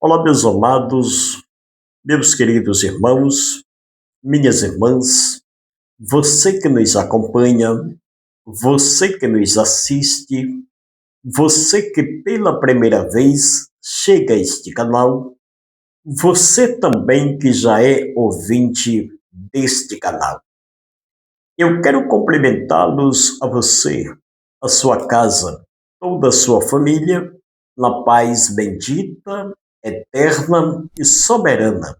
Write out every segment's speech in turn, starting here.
Olá, meus amados, meus queridos irmãos, minhas irmãs, você que nos acompanha, você que nos assiste, você que pela primeira vez chega a este canal, você também que já é ouvinte deste canal. Eu quero cumprimentá-los a você, a sua casa, toda a sua família, na paz bendita, eterna e soberana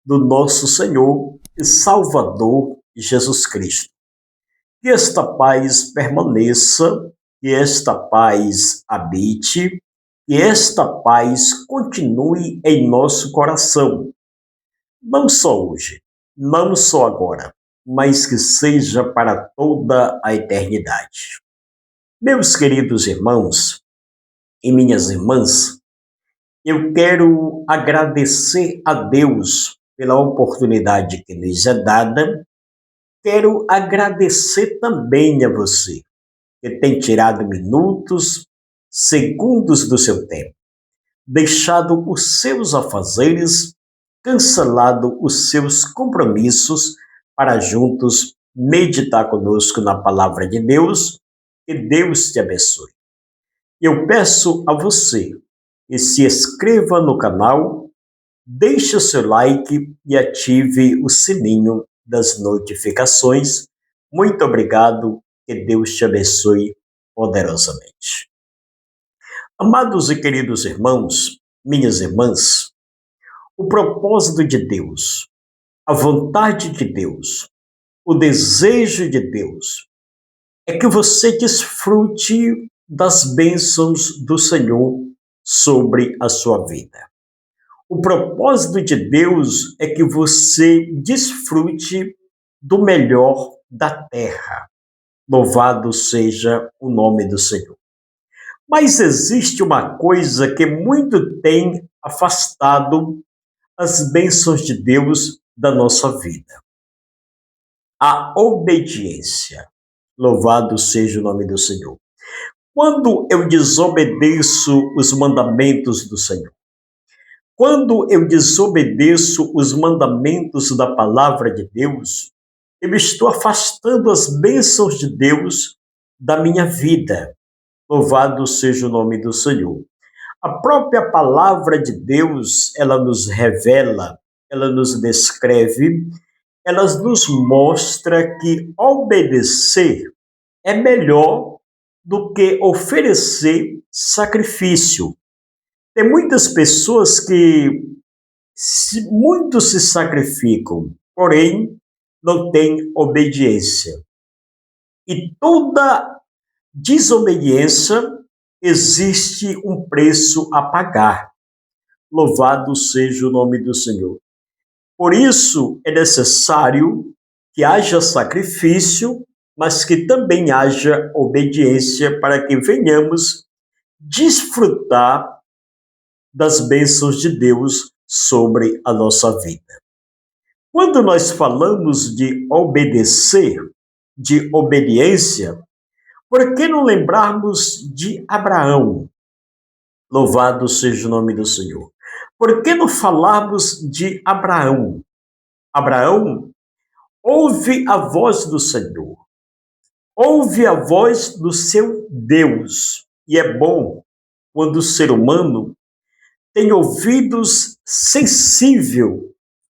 do nosso Senhor e Salvador Jesus Cristo. Que esta paz permaneça, que esta paz habite, que esta paz continue em nosso coração, não só hoje, não só agora, mas que seja para toda a eternidade. Meus queridos irmãos e minhas irmãs, eu quero agradecer a Deus pela oportunidade que nos é dada. Quero agradecer também a você, que tem tirado minutos, segundos do seu tempo, deixado os seus afazeres, cancelado os seus compromissos para juntos meditar conosco na palavra de Deus. Que Deus te abençoe. Eu peço a você que se inscreva no canal, deixe o seu like e ative o sininho das notificações. Muito obrigado, que Deus te abençoe poderosamente. Amados e queridos irmãos, minhas irmãs, o propósito de Deus, a vontade de Deus, o desejo de Deus é que você desfrute das bênçãos do Senhor sobre a sua vida. O propósito de Deus é que você desfrute do melhor da terra. Louvado seja o nome do Senhor. Mas existe uma coisa que muito tem afastado as bênçãos de Deus da nossa vida: a obediência. Louvado seja o nome do Senhor. Quando eu desobedeço os mandamentos do Senhor, quando eu desobedeço os mandamentos da palavra de Deus, eu estou afastando as bênçãos de Deus da minha vida. Louvado seja o nome do Senhor. A própria palavra de Deus, ela nos revela, ela nos descreve, ela nos mostra que obedecer é melhor do que oferecer sacrifício. Tem muitas pessoas que muito se sacrificam, porém não têm obediência. E toda desobediência existe um preço a pagar. Louvado seja o nome do Senhor. Por isso é necessário que haja sacrifício, mas que também haja obediência para que venhamos desfrutar das bênçãos de Deus sobre a nossa vida. Quando nós falamos de obedecer, de obediência, por que não lembrarmos de Abraão? Louvado seja o nome do Senhor. Por que não falarmos de Abraão? Abraão ouve a voz do Senhor, ouve a voz do seu Deus. E é bom quando o ser humano tem ouvidos sensíveis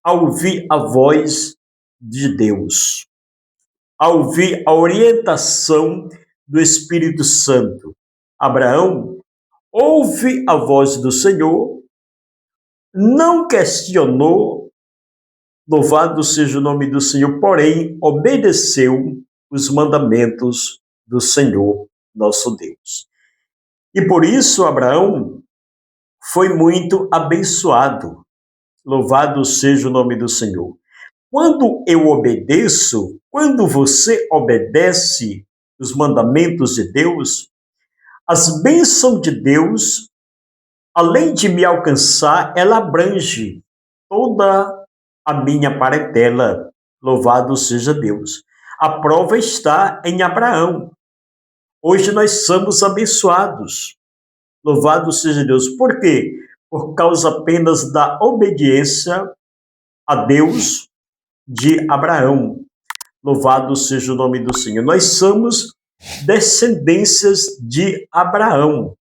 a ouvir a voz de Deus, a ouvir a orientação do Espírito Santo. Abraão ouve a voz do Senhor, não questionou, louvado seja o nome do Senhor, porém obedeceu os mandamentos do Senhor, nosso Deus. E por isso Abraão foi muito abençoado. Louvado seja o nome do Senhor. Quando eu obedeço, quando você obedece os mandamentos de Deus, as bênçãos de Deus, além de me alcançar, ela abrange toda a minha parentela. Louvado seja Deus. A prova está em Abraão. Hoje nós somos abençoados. Louvado seja Deus. Por quê? por causa apenas da obediência a Deus de Abraão. Louvado seja o nome do Senhor. Nós somos descendências de Abraão.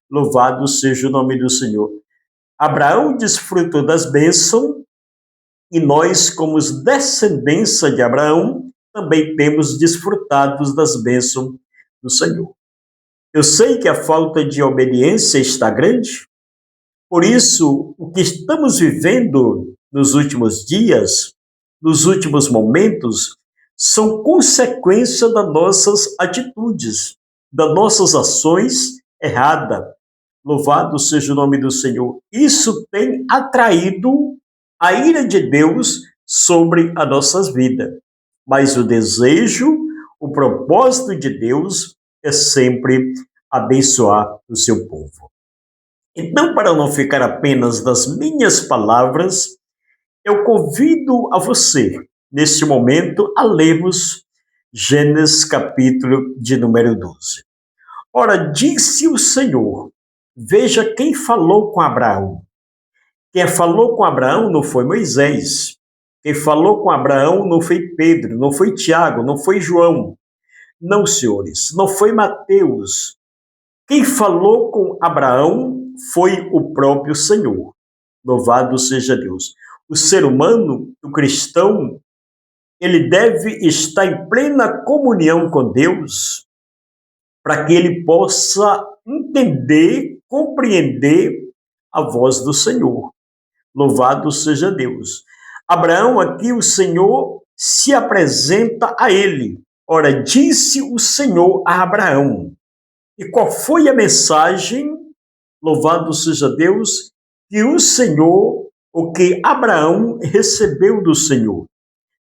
Louvado seja o nome do Senhor. Abraão desfrutou das bênçãos e nós, como descendência de Abraão, também temos desfrutado das bênçãos do Senhor. Eu sei que a falta de obediência está grande, por isso, o que estamos vivendo nos últimos dias, nos últimos momentos, são consequência das nossas atitudes, das nossas ações erradas. Louvado seja o nome do Senhor. Isso tem atraído a ira de Deus sobre as nossas vidas. Mas o desejo, o propósito de Deus é sempre abençoar o seu povo. Então, para não ficar apenas nas minhas palavras, eu convido a você, neste momento, a lermos Gênesis capítulo de número 12. Ora, disse o Senhor, veja quem falou com Abraão. Quem falou com Abraão não foi Moisés. Quem falou com Abraão não foi Pedro, não foi Tiago, não foi João. Não, senhores, não foi Mateus. Quem falou com Abraão foi o próprio Senhor. Louvado seja Deus. O ser humano, o cristão, ele deve estar em plena comunhão com Deus para que ele possa entender, compreender a voz do Senhor. Louvado seja Deus. Abraão, aqui o Senhor se apresenta a ele. Ora, disse o Senhor a Abraão. E qual foi a mensagem? Louvado seja Deus, que o Senhor, o que Abraão recebeu do Senhor.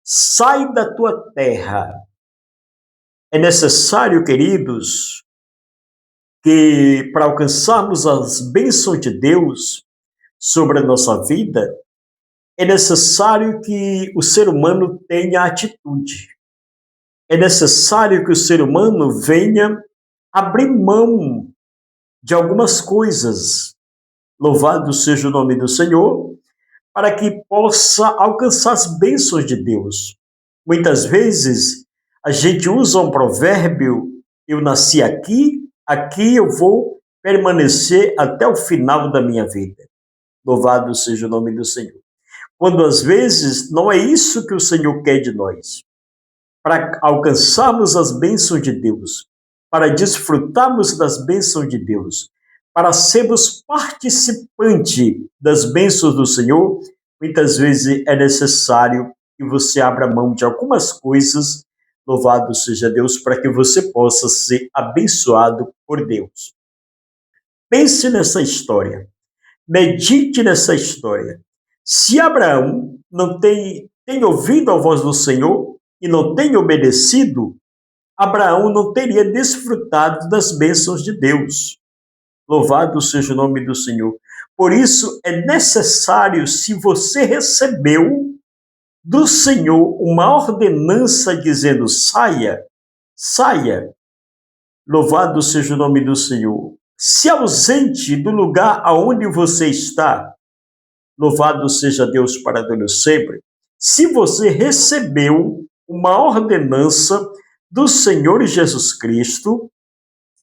Sai da tua terra. É necessário, queridos, que para alcançarmos as bênçãos de Deus sobre a nossa vida, é necessário que o ser humano tenha atitude. É necessário que o ser humano venha abrir mão de algumas coisas. Louvado seja o nome do Senhor, para que possa alcançar as bênçãos de Deus. Muitas vezes a gente usa um provérbio: eu nasci aqui, aqui eu vou permanecer até o final da minha vida. Louvado seja o nome do Senhor. Quando às vezes não é isso que o Senhor quer de nós. Para alcançarmos as bênçãos de Deus, para desfrutarmos das bênçãos de Deus, para sermos participantes das bênçãos do Senhor, muitas vezes é necessário que você abra mão de algumas coisas, louvado seja Deus, para que você possa ser abençoado por Deus. Pense nessa história, medite nessa história. Se Abraão não tem ouvido a voz do Senhor e não tem obedecido, Abraão não teria desfrutado das bênçãos de Deus. Louvado seja o nome do Senhor. Por isso, é necessário, se você recebeu do Senhor uma ordenança dizendo saia, saia. Louvado seja o nome do Senhor. Se ausente do lugar aonde você está, louvado seja Deus para Deus sempre. Se você recebeu uma ordenança do Senhor Jesus Cristo,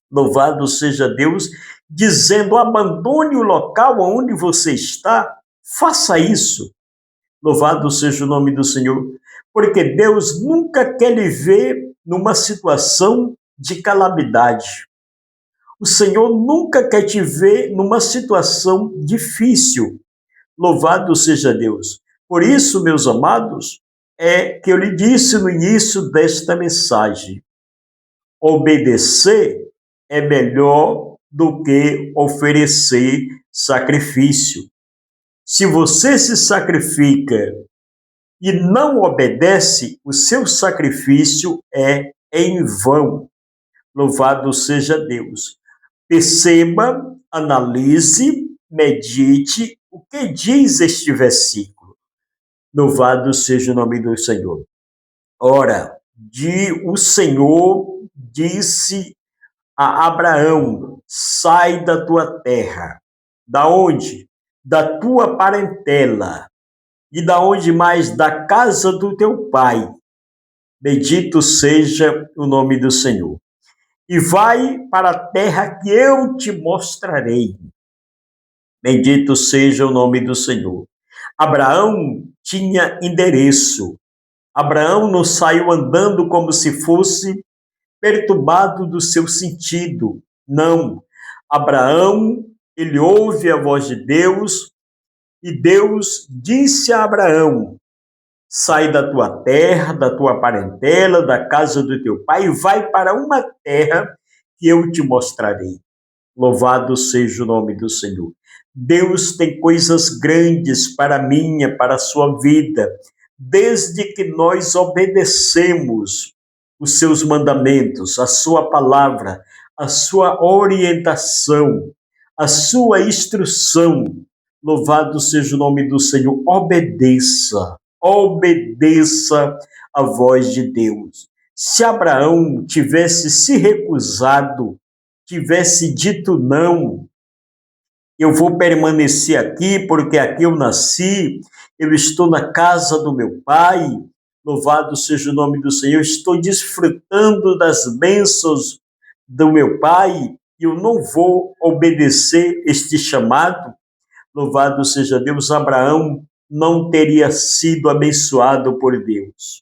louvado seja Deus, dizendo abandone o local onde você está, faça isso. Louvado seja o nome do Senhor, porque Deus nunca quer lhe ver numa situação de calamidade. O Senhor nunca quer te ver numa situação difícil. Louvado seja Deus. Por isso, meus amados, é que eu lhe disse no início desta mensagem: obedecer é melhor do que oferecer sacrifício. Se você se sacrifica e não obedece, o seu sacrifício é em vão. Louvado seja Deus. Perceba, analise, medite o que diz este versículo. Louvado seja o nome do Senhor. Ora, o Senhor disse a Abraão: sai da tua terra. Da onde? da tua parentela e da onde mais? Da casa do teu pai. Bendito seja o nome do Senhor. E vai para a terra que eu te mostrarei. Bendito seja o nome do Senhor. Abraão tinha endereço. Abraão não saiu andando como se fosse perturbado do seu sentido. Não. Abraão, ele ouve a voz de Deus e Deus disse a Abraão: sai da tua terra, da tua parentela, da casa do teu pai e vai para uma terra que eu te mostrarei. Louvado seja o nome do Senhor. Deus tem coisas grandes para a minha, para a sua vida, desde que nós obedecemos os seus mandamentos, a sua palavra, a sua orientação, a sua instrução. Louvado seja o nome do Senhor. Obedeça, obedeça a voz de Deus. Se Abraão tivesse se recusado, tivesse dito não, eu vou permanecer aqui porque aqui eu nasci, eu estou na casa do meu pai, louvado seja o nome do Senhor, eu estou desfrutando das bênçãos do meu pai e eu não vou obedecer este chamado, louvado seja Deus. Abraão não teria sido abençoado por Deus.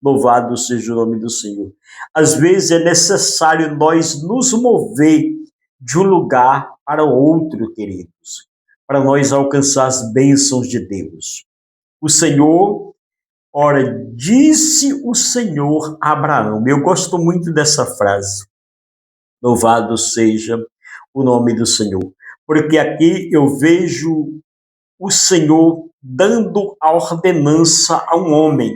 Louvado seja o nome do Senhor. Às vezes é necessário nós nos mover de um lugar para outro, queridos, para nós alcançar as bênçãos de Deus. O Senhor, ora, disse o Senhor a Abraão. Eu gosto muito dessa frase. Louvado seja o nome do Senhor. Porque aqui eu vejo o Senhor dando a ordenança a um homem.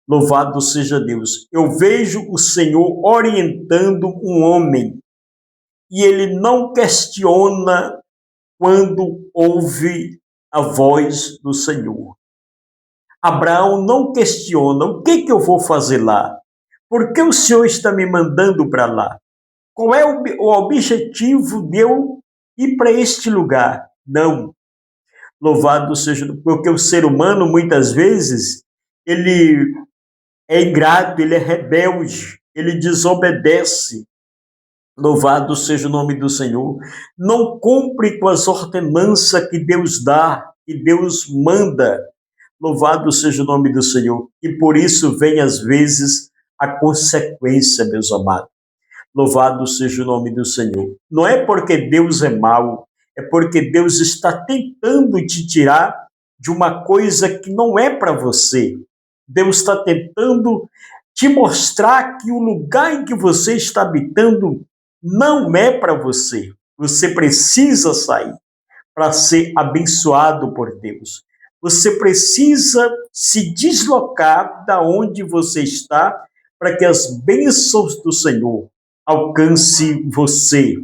Louvado seja Deus. Eu vejo o Senhor orientando um homem e ele não questiona quando ouve a voz do Senhor. Abraão não questiona o que eu vou fazer lá? Por que o Senhor está me mandando para lá? Qual é o objetivo de eu ir para este lugar? Não. Louvado seja, porque o ser humano muitas vezes ele é ingrato, ele é rebelde, ele desobedece. Louvado seja o nome do Senhor. Não cumpre com as ordenanças que Deus dá, que Deus manda. Louvado seja o nome do Senhor. E por isso vem às vezes a consequência, meus amados. Louvado seja o nome do Senhor. Não é porque Deus é mau, é porque Deus está tentando te tirar de uma coisa que não é para você. Deus está tentando te mostrar que o lugar em que você está habitando não é para você. Você precisa sair para ser abençoado por Deus. Você precisa se deslocar da onde você está para que as bênçãos do Senhor alcance você.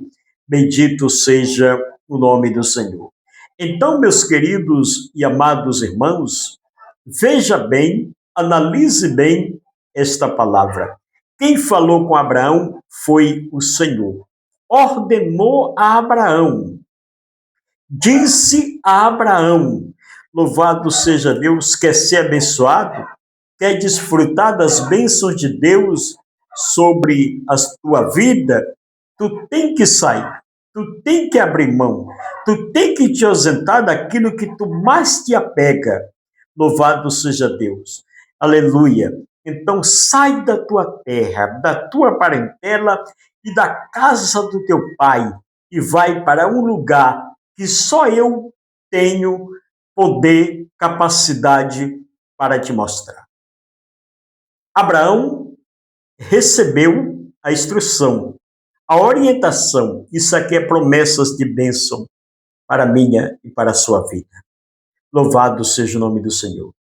Bendito seja o nome do Senhor. Então, meus queridos e amados irmãos, veja bem, analise bem esta palavra. Quem falou com Abraão foi o Senhor. Ordenou a Abraão. Disse a Abraão: louvado seja Deus, quer ser abençoado? Quer desfrutar das bênçãos de Deus sobre a tua vida? Tu tem que sair, tu tem que abrir mão, tu tem que te ausentar daquilo que tu mais te apega. Louvado seja Deus. Aleluia. Então sai da tua terra, da tua parentela e da casa do teu pai e vai para um lugar que só eu tenho poder, capacidade para te mostrar. Abraão recebeu a instrução, a orientação. Isso aqui é promessas de bênção para a minha e para a sua vida. Louvado seja o nome do Senhor.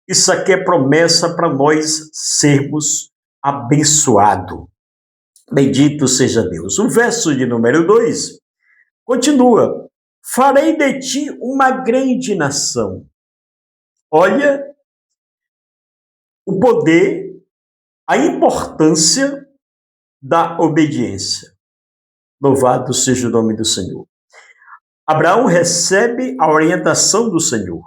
Isso aqui é promessa para nós sermos abençoados. Bendito seja Deus. O verso de número 2 continua: farei de ti uma grande nação. Olha o poder, a importância da obediência. Louvado seja o nome do Senhor. Abraão recebe a orientação do Senhor.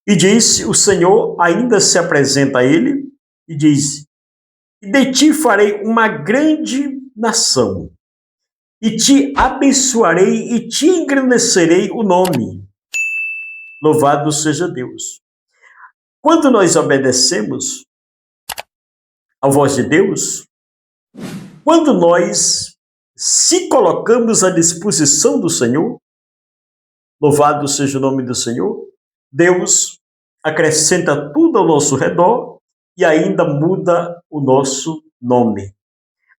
E diz, o Senhor ainda se apresenta a ele e diz: "E de ti farei uma grande nação, e te abençoarei e te engrandecerei o nome." Louvado seja Deus. Quando nós obedecemos à voz de Deus, quando nós se colocamos à disposição do Senhor, louvado seja o nome do Senhor, Deus acrescenta tudo ao nosso redor e ainda muda o nosso nome.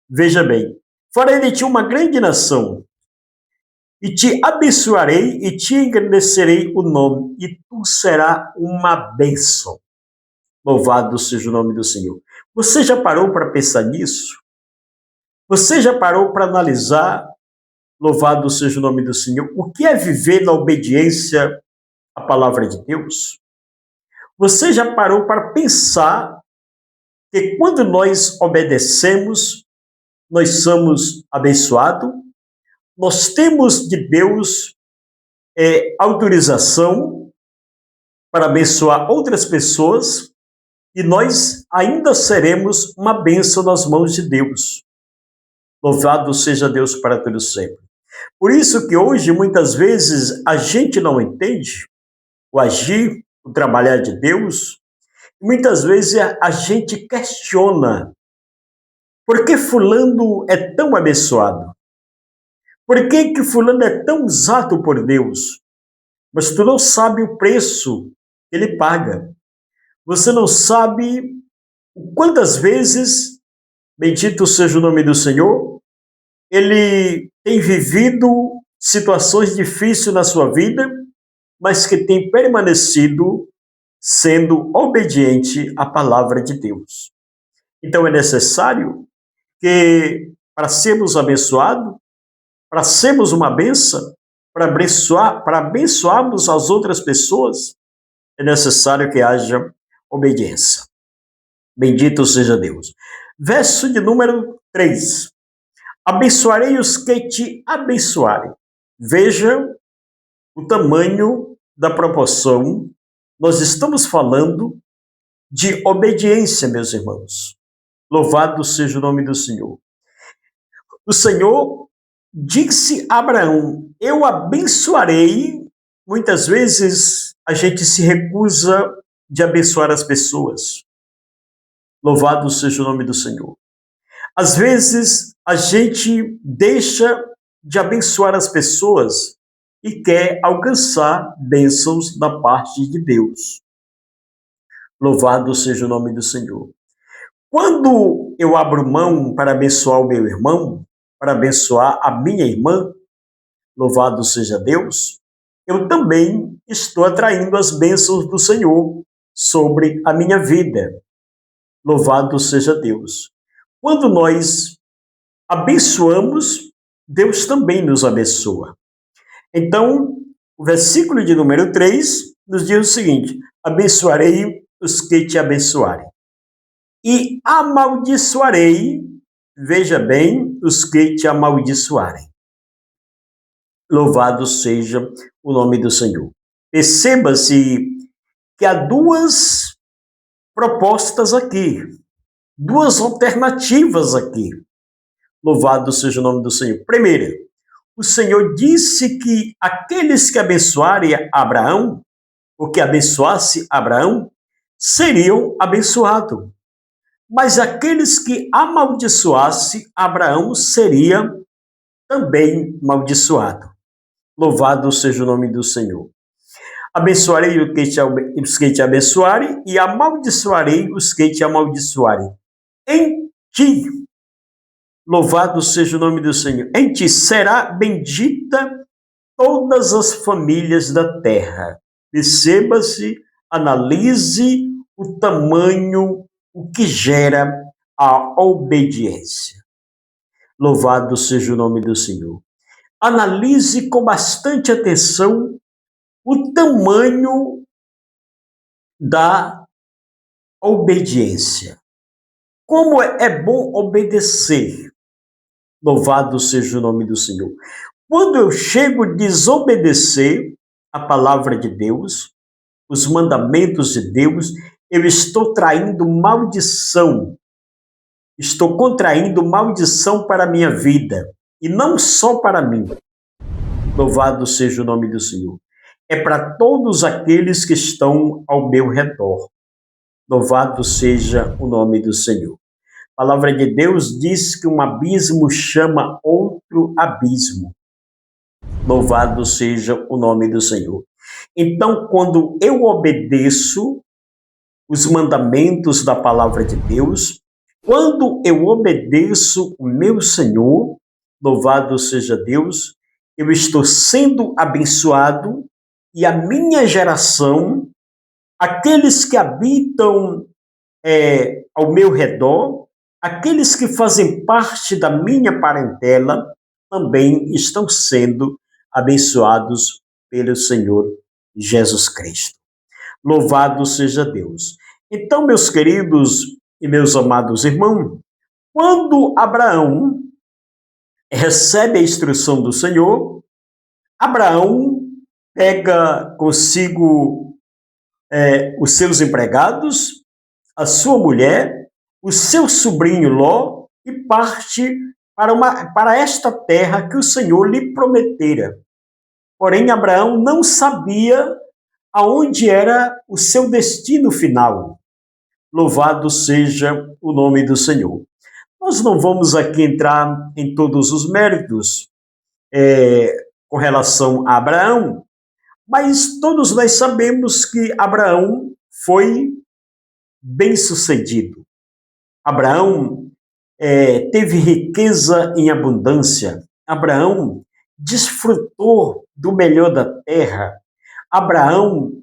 Veja bem, farei de ti uma grande nação, e te abençoarei e te engrandecerei o nome, e tu serás uma bênção. Louvado seja o nome do Senhor. Você já parou para pensar nisso? Você já parou para analisar, louvado seja o nome do Senhor, o que é viver na obediência à palavra de Deus? Você já parou para pensar que quando nós obedecemos, nós somos abençoados? Nós temos de Deus autorização para abençoar outras pessoas e nós ainda seremos uma bênção nas mãos de Deus. Louvado seja Deus para todo sempre. Por isso que hoje, muitas vezes, a gente não entende o agir, o trabalhar de Deus. Muitas vezes a gente questiona por que fulano é tão abençoado? Por que fulano é tão usado por Deus? Mas tu não sabe o preço que ele paga. Você não sabe quantas vezes, bendito seja o nome do Senhor, ele tem vivido situações difíceis na sua vida, mas que tem permanecido sendo obediente à palavra de Deus. Então é necessário que, para sermos abençoados, para sermos uma bênção, para abençoarmos as outras pessoas, é necessário que haja obediência. Bendito seja Deus. Verso de número 3. Abençoarei os que te abençoarem. Veja o tamanho da proporção. Nós estamos falando de obediência, meus irmãos. Louvado seja o nome do Senhor. O Senhor disse a Abraão: eu abençoarei. Muitas vezes a gente se recusa de abençoar as pessoas. Louvado seja o nome do Senhor. Às vezes a gente deixa de abençoar as pessoas e quer alcançar bênçãos da parte de Deus. Louvado seja o nome do Senhor. Quando eu abro mão para abençoar o meu irmão, para abençoar a minha irmã, louvado seja Deus, eu também estou atraindo as bênçãos do Senhor sobre a minha vida. Louvado seja Deus. Quando nós abençoamos, Deus também nos abençoa. Então, o versículo de número 3 nos diz o seguinte: abençoarei os que te abençoarem, e amaldiçoarei, veja bem, os que te amaldiçoarem. Louvado seja o nome do Senhor. Perceba-se que há duas propostas aqui, duas alternativas aqui. Louvado seja o nome do Senhor. Primeiro, o Senhor disse que aqueles que abençoarem Abraão, ou que abençoasse Abraão, seriam abençoados. Mas aqueles que amaldiçoasse Abraão seria também amaldiçoado. Louvado seja o nome do Senhor. Abençoarei os que te abençoarem e amaldiçoarei os que te amaldiçoarem. Em ti, louvado seja o nome do Senhor, em ti será bendita todas as famílias da terra. Perceba-se, analise o tamanho, o que gera a obediência. Louvado seja o nome do Senhor. Analise com bastante atenção o tamanho da obediência. Como é bom obedecer. Louvado seja o nome do Senhor. Quando eu chego a desobedecer a palavra de Deus, os mandamentos de Deus, eu estou traindo maldição, estou contraindo maldição para a minha vida, e não só para mim. Louvado seja o nome do Senhor. É para todos aqueles que estão ao meu redor. Louvado seja o nome do Senhor. A palavra de Deus diz que um abismo chama outro abismo. Louvado seja o nome do Senhor. Então, quando eu obedeço os mandamentos da palavra de Deus, quando eu obedeço o meu Senhor, louvado seja Deus, eu estou sendo abençoado e a minha geração, aqueles que habitam ao meu redor, aqueles que fazem parte da minha parentela, também estão sendo abençoados pelo Senhor Jesus Cristo. Louvado seja Deus. Então, meus queridos e meus amados irmãos, quando Abraão recebe a instrução do Senhor, Abraão pega consigo os seus empregados, a sua mulher, o seu sobrinho Ló e parte para esta terra que o Senhor lhe prometera. Porém, Abraão não sabia aonde era o seu destino final. Louvado seja o nome do Senhor. Nós não vamos aqui entrar em todos os méritos com relação a Abraão, mas todos nós sabemos que Abraão foi bem-sucedido. Abraão teve riqueza em abundância. Abraão desfrutou do melhor da terra. Abraão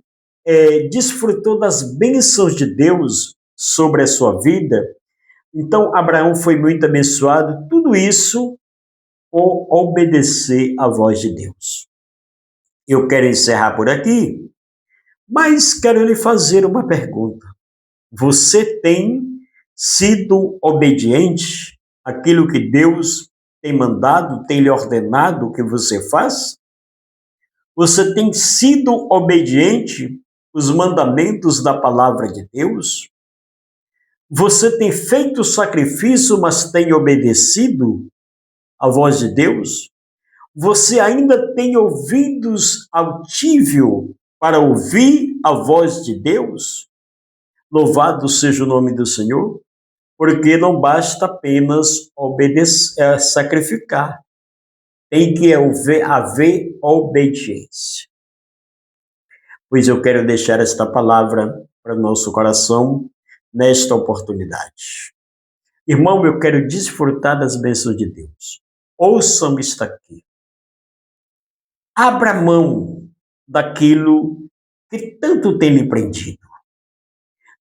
desfrutou das bênçãos de Deus sobre a sua vida. Então, Abraão foi muito abençoado. Tudo isso por obedecer à voz de Deus. Eu quero encerrar por aqui, mas quero lhe fazer uma pergunta. Você tem sido obediente àquilo que Deus tem mandado, tem lhe ordenado que você faça? Você tem sido obediente aos mandamentos da palavra de Deus? Você tem feito sacrifício, mas tem obedecido à voz de Deus? Você ainda tem ouvidos altível para ouvir a voz de Deus? Louvado seja o nome do Senhor, porque não basta apenas obedecer, sacrificar. Tem que haver obediência. Pois eu quero deixar esta palavra para o nosso coração nesta oportunidade. Irmão, eu quero desfrutar das bênçãos de Deus. Ouça-me isto aqui. Abra mão daquilo que tanto tem lhe prendido.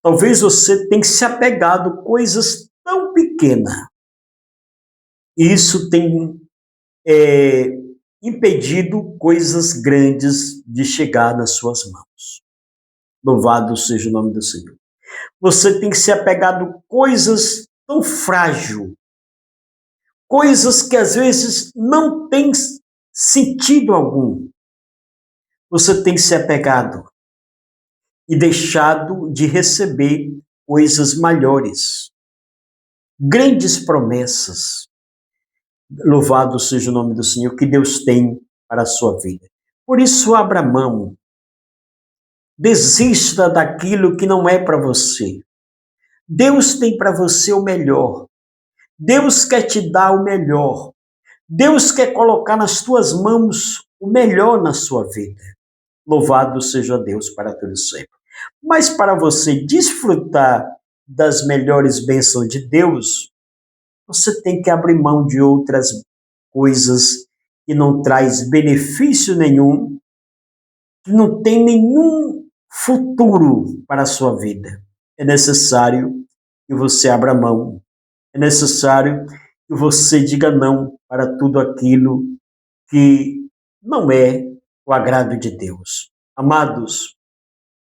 Talvez você tenha se apegado a coisas tão pequenas. E isso tem impedido coisas grandes de chegar nas suas mãos. Louvado seja o nome do Senhor. Você tem que se apegado a coisas tão frágeis, coisas que às vezes não têm sentido algum. Você tem que se apegado e deixado de receber coisas maiores, grandes promessas. Louvado seja o nome do Senhor, que Deus tem para a sua vida. Por isso, abra mão. Desista daquilo que não é para você. Deus tem para você o melhor. Deus quer te dar o melhor. Deus quer colocar nas tuas mãos o melhor na sua vida. Louvado seja Deus para todo sempre. Mas para você desfrutar das melhores bênçãos de Deus, você tem que abrir mão de outras coisas que não traz benefício nenhum, que não tem nenhum futuro para a sua vida. É necessário que você abra mão. É necessário que você diga não para tudo aquilo que não é o agrado de Deus. Amados,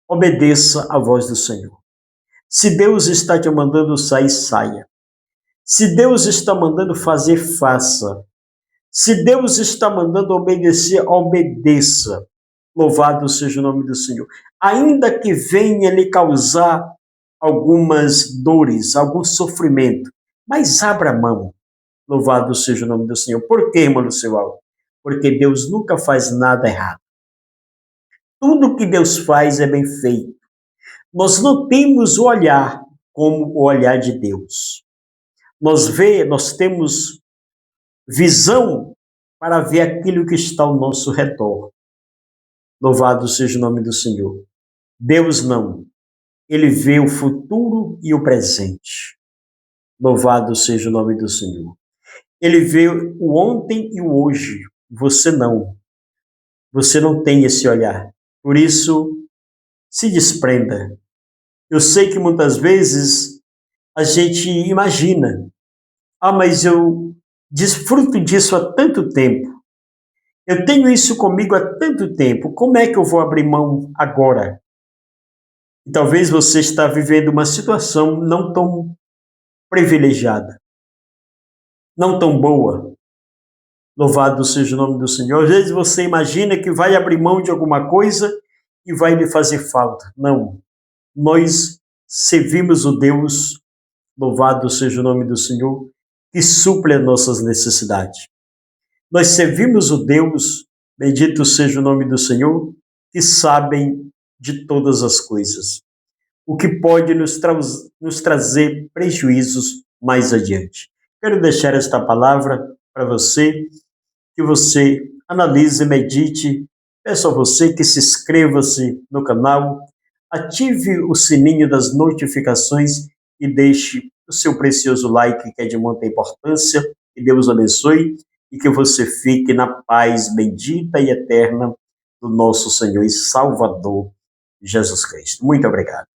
obedeça à voz do Senhor. Se Deus está te mandando sair, saia. Se Deus está mandando fazer, faça. Se Deus está mandando obedecer, obedeça. Louvado seja o nome do Senhor. Ainda que venha lhe causar algumas dores, algum sofrimento, mas abra mão. Louvado seja o nome do Senhor. Por quê, irmão Lucival? Porque Deus nunca faz nada errado. Tudo que Deus faz é bem feito. Nós não temos o olhar como o olhar de Deus. Nós temos visão para ver aquilo que está ao nosso redor. Louvado seja o nome do Senhor. Deus não. Ele vê o futuro e o presente. Louvado seja o nome do Senhor. Ele vê o ontem e o hoje. Você não. Você não tem esse olhar. Por isso, se desprenda. Eu sei que muitas vezes a gente imagina, mas eu desfruto disso há tanto tempo. Eu tenho isso comigo há tanto tempo. Como é que eu vou abrir mão agora? E talvez você está vivendo uma situação não tão privilegiada, não tão boa. Louvado seja o nome do Senhor. Às vezes você imagina que vai abrir mão de alguma coisa e vai lhe fazer falta. Não. Nós servimos o Deus, louvado seja o nome do Senhor, que suple as nossas necessidades. Nós servimos o Deus, bendito seja o nome do Senhor, que sabem de todas as coisas, o que pode nos trazer prejuízos mais adiante. Quero deixar esta palavra para você, que você analise, medite. Peço a você que se inscreva-se no canal, ative o sininho das notificações e deixe o seu precioso like, que é de muita importância. Que Deus abençoe e que você fique na paz bendita e eterna do nosso Senhor e Salvador Jesus Cristo. Muito obrigado.